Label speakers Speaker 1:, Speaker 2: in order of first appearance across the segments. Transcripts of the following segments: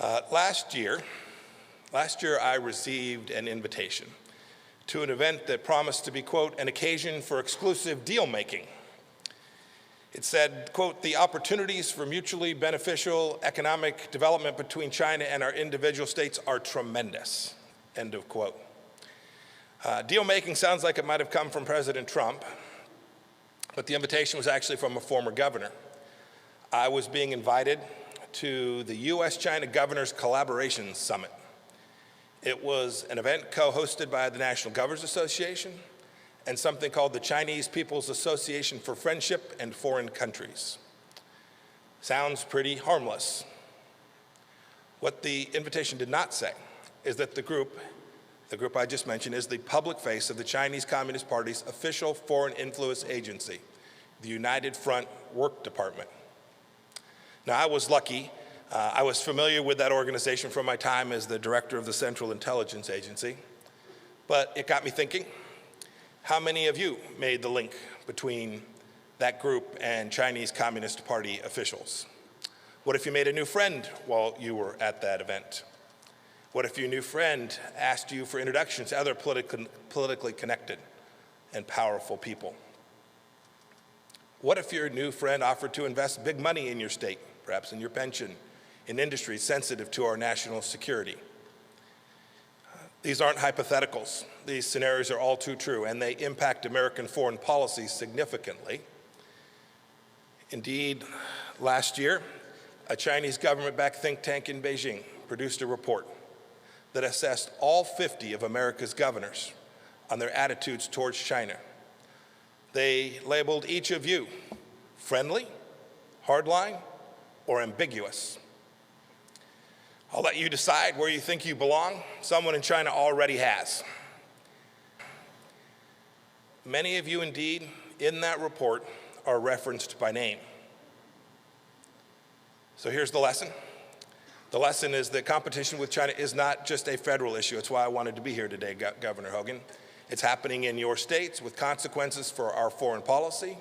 Speaker 1: Last year I received an invitation to an event that promised to be, quote, an occasion for exclusive deal-making. It said, quote, the opportunities for mutually beneficial economic development between China and our individual states are tremendous, end of quote. Deal-making sounds like it might have come from President Trump, but the invitation was actually from a former governor. I was being invited to the U.S.-China Governors Collaboration Summit. It was an event co-hosted by the National Governors Association and something called the Chinese People's Association for Friendship and Foreign Countries. Sounds pretty harmless. What the invitation did not say is that the group I just mentioned, is the public face of the Chinese Communist Party's official foreign influence agency, the United Front Work Department. Now, I was lucky. I was familiar with that organization from my time as the director of the Central Intelligence Agency, but it got me thinking, how many of you made the link between that group and Chinese Communist Party officials? What if you made a new friend while you were at that event? What if your new friend asked you for introductions to other politically connected and powerful people? What if your new friend offered to invest big money in your state, perhaps in your pension, in industries sensitive to our national security? These aren't hypotheticals. These scenarios are all too true, and they impact American foreign policy significantly. Indeed, last year, a Chinese government-backed think tank in Beijing produced a report that assessed all 50 of America's governors on their attitudes towards China. They labeled each of you friendly, hardline, or ambiguous. I'll let you decide where you think you belong. Someone in China already has. Many of you, indeed, in that report are referenced by name. So here's the lesson. The lesson is that competition with China is not just a federal issue. It's why I wanted to be here today, Governor Hogan. It's happening in your states with consequences for our foreign policy,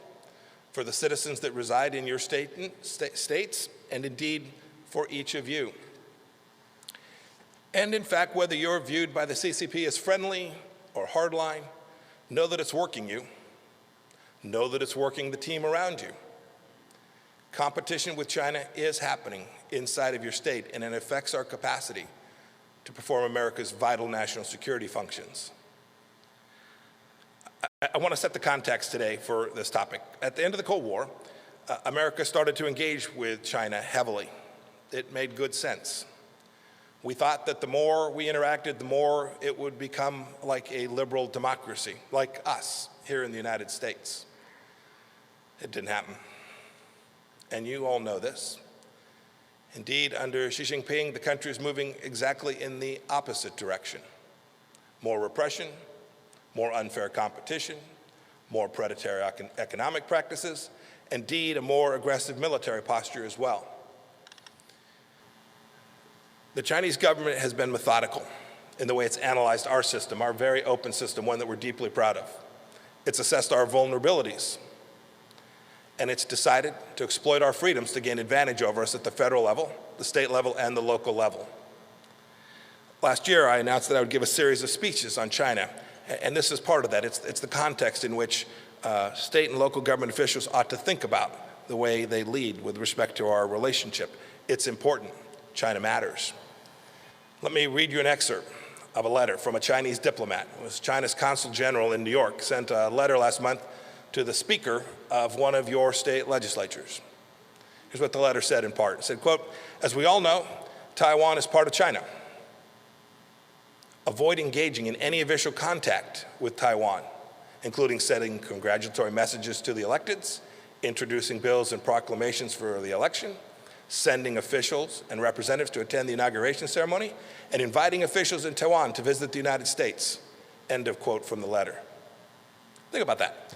Speaker 1: for the citizens that reside in your states, and indeed for each of you. And in fact, whether you're viewed by the CCP as friendly or hardline, know that it's working you. Know that it's working the team around you. Competition with China is happening inside of your state, and it affects our capacity to perform America's vital national security functions. I want to set the context today for this topic. At the end of the Cold War, America started to engage with China heavily. It made good sense. We thought that the more we interacted, the more it would become like a liberal democracy, like us here in the United States. It didn't happen. And you all know this. Indeed, under Xi Jinping, the country is moving exactly in the opposite direction. More repression, more unfair competition, more predatory economic practices, indeed a more aggressive military posture as well. The Chinese government has been methodical in the way it's analyzed our system, our very open system, one that we're deeply proud of. It's assessed our vulnerabilities, and it's decided to exploit our freedoms to gain advantage over us at the federal level, the state level, and the local level. Last year, I announced that I would give a series of speeches on China, and this is part of that. It's the context in which state and local government officials ought to think about the way they lead with respect to our relationship. It's important. China matters. Let me read you an excerpt of a letter from a Chinese diplomat. It was China's consul general in New York, sent a letter last month to the speaker of one of your state legislatures. Here's what the letter said in part. It said, quote, as we all know, Taiwan is part of China. Avoid engaging in any official contact with Taiwan, including sending congratulatory messages to the electeds, introducing bills and proclamations for the election, sending officials and representatives to attend the inauguration ceremony, and inviting officials in Taiwan to visit the United States. End of quote from the letter. Think about that.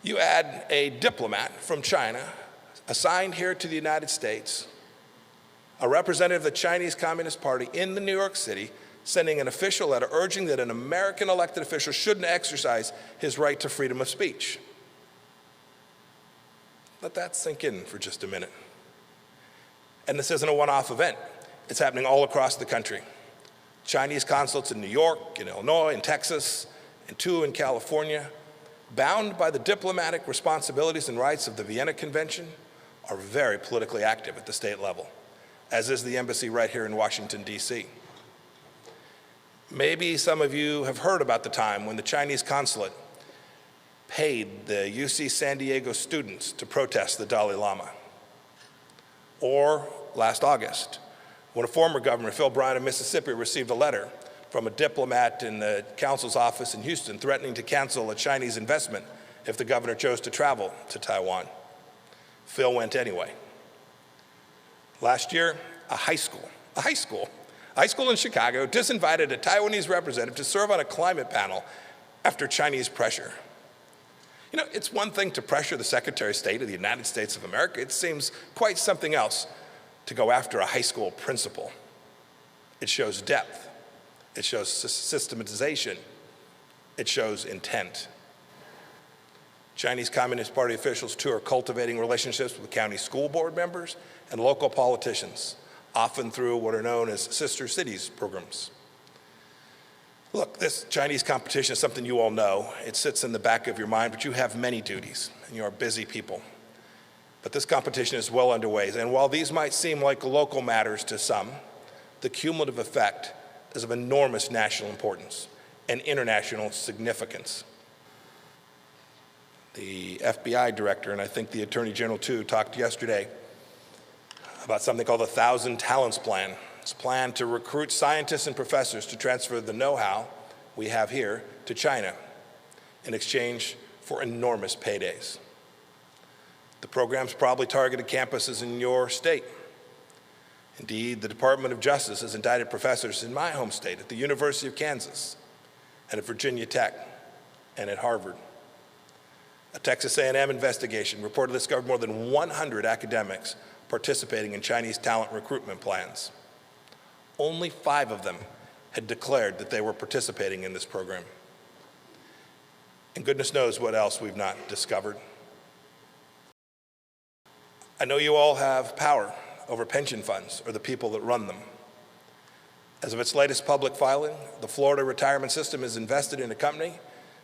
Speaker 1: You add a diplomat from China assigned here to the United States, a representative of the Chinese Communist Party in the New York City, sending an official letter urging that an American elected official shouldn't exercise his right to freedom of speech. Let that sink in for just a minute. And this isn't a one-off event. It's happening all across the country. Chinese consulates in New York, in Illinois, in Texas, and 2 in California, bound by the diplomatic responsibilities and rights of the Vienna Convention, are very politically active at the state level, as is the embassy right here in Washington, D.C. Maybe some of you have heard about the time when the Chinese consulate paid the UC San Diego students to protest the Dalai Lama. Or last August, when a former governor, Phil Bryant of Mississippi, received a letter from a diplomat in the council's office in Houston threatening to cancel a Chinese investment if the governor chose to travel to Taiwan. Phil went anyway. Last year, a high school in Chicago disinvited a Taiwanese representative to serve on a climate panel after Chinese pressure. You know, it's one thing to pressure the Secretary of State of the United States of America. It seems quite something else to go after a high school principal. It shows depth. It shows systematization. It shows intent. Chinese Communist Party officials, too, are cultivating relationships with county school board members and local politicians, often through what are known as sister cities programs. Look, this Chinese competition is something you all know. It sits in the back of your mind, but you have many duties, and you are busy people. But this competition is well underway, and while these might seem like local matters to some, the cumulative effect is of enormous national importance and international significance. The FBI director, and I think the Attorney General too, talked yesterday about something called the 1,000 Talents Plan. It's a plan to recruit scientists and professors to transfer the know-how we have here to China in exchange for enormous paydays. The program's probably targeted campuses in your state. Indeed, the Department of Justice has indicted professors in my home state at the University of Kansas and at Virginia Tech and at Harvard. A Texas A&M investigation reportedly discovered more than 100 academics participating in Chinese talent recruitment plans. Only 5 of them had declared that they were participating in this program. And goodness knows what else we've not discovered. I know you all have power over pension funds or the people that run them. As of its latest public filing, the Florida retirement system is invested in a company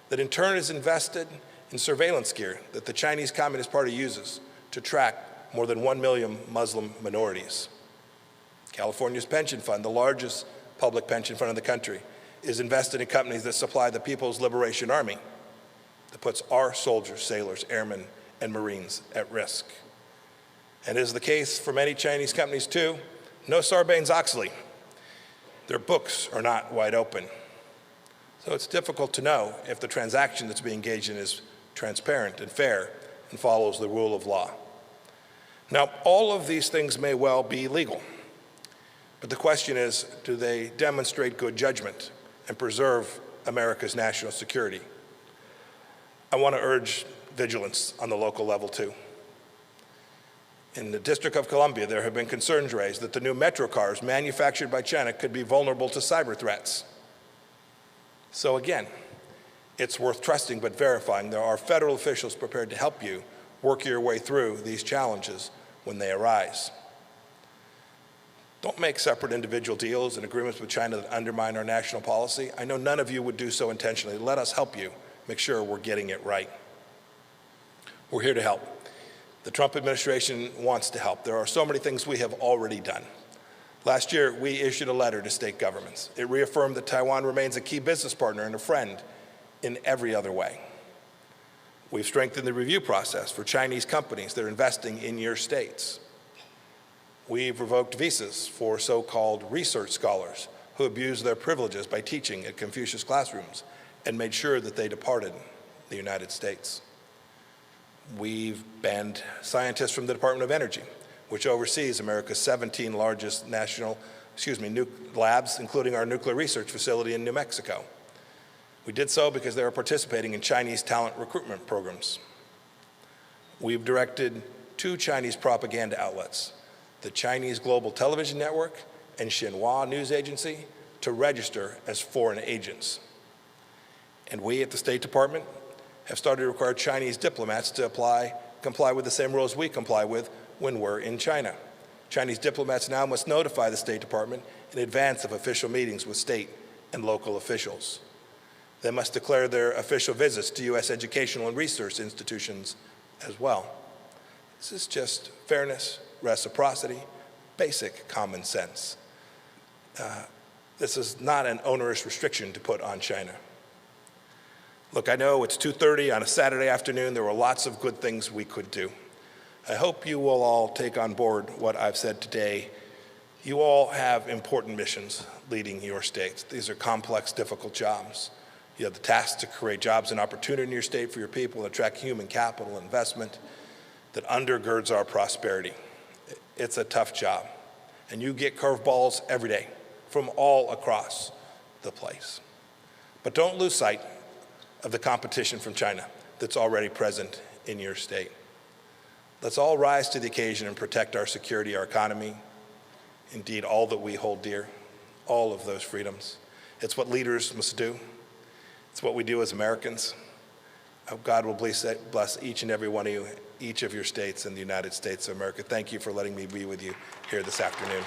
Speaker 1: that in turn is invested in surveillance gear that the Chinese Communist Party uses to track more than 1 million Muslim minorities. California's pension fund, the largest public pension fund in the country, is invested in companies that supply the People's Liberation Army, that puts our soldiers, sailors, airmen, and Marines at risk. And as is the case for many Chinese companies too, no Sarbanes-Oxley. Their books are not wide open. So it's difficult to know if the transaction that's being engaged in is transparent and fair and follows the rule of law. Now, all of these things may well be legal, but the question is, do they demonstrate good judgment and preserve America's national security? I want to urge vigilance on the local level too. In the District of Columbia, there have been concerns raised that the new metro cars manufactured by China could be vulnerable to cyber threats. So again, it's worth trusting but verifying there are federal officials prepared to help you work your way through these challenges when they arise. Don't make separate individual deals and agreements with China that undermine our national policy. I know none of you would do so intentionally. Let us help you make sure we're getting it right. We're here to help. The Trump administration wants to help. There are so many things we have already done. Last year, we issued a letter to state governments. It reaffirmed that Taiwan remains a key business partner and a friend in every other way. We've strengthened the review process for Chinese companies that are investing in your states. We've revoked visas for so-called research scholars who abused their privileges by teaching at Confucius classrooms and made sure that they departed the United States. We've banned scientists from the Department of Energy, which oversees America's 17 largest labs, including our nuclear research facility in New Mexico. We did so because they were participating in Chinese talent recruitment programs. We've directed 2 Chinese propaganda outlets, the Chinese Global Television Network and Xinhua News Agency, to register as foreign agents. And we at the State Department have started to require Chinese diplomats to comply with the same rules we comply with when we're in China. Chinese diplomats now must notify the State Department in advance of official meetings with state and local officials. They must declare their official visits to U.S. educational and research institutions as well. This is just fairness, reciprocity, basic common sense. This is not an onerous restriction to put on China. Look, I know it's 2:30 on a Saturday afternoon. There were lots of good things we could do. I hope you will all take on board what I've said today. You all have important missions leading your states. These are complex, difficult jobs. You have the task to create jobs and opportunity in your state for your people, attract human capital investment that undergirds our prosperity. It's a tough job, and you get curveballs every day from all across the place. But don't lose sight of the competition from China that's already present in your state. Let's all rise to the occasion and protect our security, our economy, indeed all that we hold dear, all of those freedoms. It's what leaders must do. It's what we do as Americans. I hope God will bless each and every one of you, each of your states in the United States of America. Thank you for letting me be with you here this afternoon.